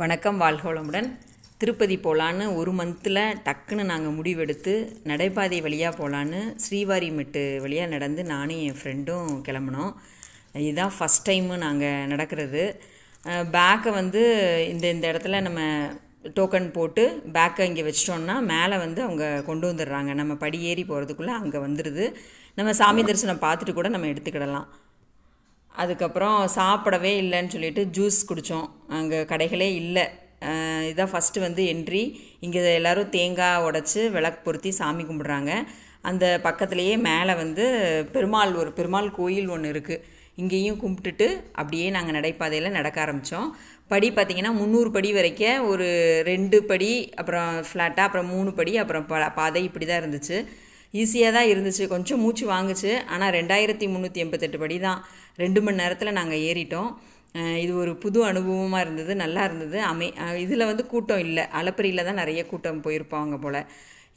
வணக்கம், வாழ்க வளமுடன். திருப்பதி போகலான்னு ஒரு மந்தில் டக்குன்னு நாங்கள் முடிவெடுத்து நடைபாதை வழியாக போகலான்னு ஸ்ரீவாரிமெட்டு வழியாக நடந்து நானும் என் ஃப்ரெண்டும் கிளம்புனோம். இதுதான் ஃபஸ்ட் டைமு நாங்கள் நடக்கிறது. பேக்கை இந்த இடத்துல நம்ம டோக்கன் போட்டு பேக்கை இங்கே வச்சிட்டோன்னா மேலே அவங்க கொண்டு வந்துடுறாங்க. நம்ம படி ஏறி போகிறதுக்குள்ளே அங்கே வந்துடுது. நம்ம சாமி தரிசனம் பார்த்துட்டு கூட நம்ம எடுத்துக்கிடலாம். அதுக்கப்புறம் சாப்பிடவே இல்லைன்னு சொல்லிட்டு ஜூஸ் குடித்தோம். அங்கே கடைகளே இல்லை. இதான் ஃபஸ்ட்டு என்ட்ரி. இங்கே எல்லோரும் தேங்காய் உடச்சி விளக்கு பொருத்தி சாமி கும்பிட்றாங்க. அந்த பக்கத்துலேயே மேலே ஒரு பெருமாள் கோயில் ஒன்று இருக்குது. இங்கேயும் கும்பிட்டுட்டு அப்படியே நாங்கள் நடைபாதையில் நடக்க ஆரம்பித்தோம். படி பார்த்திங்கன்னா 300 படி வரைக்கும், ஒரு 2 படி, அப்புறம் ஃப்ளாட்டாக, அப்புறம் 3 படி, அப்புறம் பாதை இப்படி தான் இருந்துச்சு. ஈஸியாக தான் இருந்துச்சு. கொஞ்சம் மூச்சு வாங்குச்சு. ஆனால் 2388 படி தான். 2 மணி நேரத்தில் நாங்கள் ஏறிட்டோம். இது ஒரு புது அனுபவமாக இருந்தது. நல்லா இருந்தது. இதில் கூட்டம் இல்லை. அலப்பரியில் தான் நிறைய கூட்டம் போயிருப்பாங்க போல்.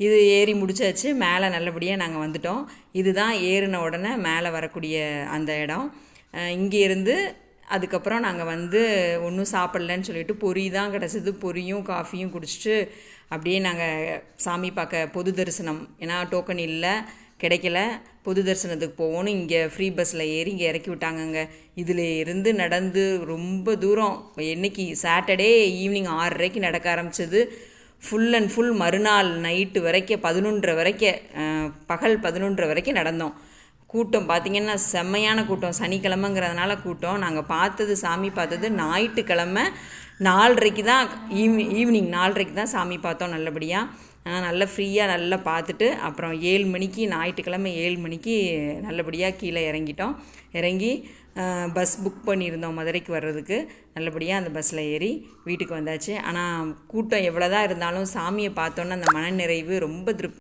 இது ஏறி முடிச்சாச்சு. மேலே நல்லபடியாக நாங்கள் வந்துட்டோம். இதுதான் ஏறின உடனே மேலே வரக்கூடிய அந்த இடம். இங்கேருந்து அதுக்கப்புறம் நாங்கள் ஒன்றும் சாப்பிட்லன்னு சொல்லிட்டு பொரி தான் கிடச்சிது. பொரியும் காஃபியும் குடிச்சிட்டு அப்படியே நாங்கள் சாமி பார்க்க பொது தரிசனம், ஏன்னா டோக்கன் இல்லை, கிடைக்கல, பொது தரிசனத்துக்கு போகணும். இங்கே ஃப்ரீ பஸ்ஸில் ஏறி இங்கே இறக்கி விட்டாங்கங்க. இதில் இருந்து நடந்து ரொம்ப தூரம். என்றைக்கு சாட்டர்டே ஈவினிங் 6:30 நடக்க ஆரம்பிச்சது. ஃபுல் அண்ட் ஃபுல் மறுநாள் நைட்டு வரைக்கும் 11:30 வரைக்கும், பகல் 11:30 வரைக்கும் நடந்தோம். கூட்டம் பார்த்திங்கன்னா செம்மையான கூட்டம். சனிக்கிழமைங்கிறதுனால கூட்டம். நாங்கள் சாமி பார்த்தது ஞாயிற்றுக்கிழமை 4:30 தான், ஈவினிங் 4:30 தான் சாமி பார்த்தோம் நல்லபடியாக. நல்லா ஃப்ரீயாக நல்லா பார்த்துட்டு அப்புறம் 7 மணிக்கு, ஞாயிற்றுக்கிழமை 7 மணிக்கு நல்லபடியாக கீழே இறங்கிட்டோம். இறங்கி பஸ் புக் பண்ணியிருந்தோம் மதுரைக்கு வர்றதுக்கு. நல்லபடியாக அந்த பஸ்ஸில் ஏறி வீட்டுக்கு வந்தாச்சு. ஆனால் கூட்டம் எவ்வளோ தான் இருந்தாலும் சாமியை பார்த்தோன்னா அந்த மனநிறைவு ரொம்ப திருப்தி.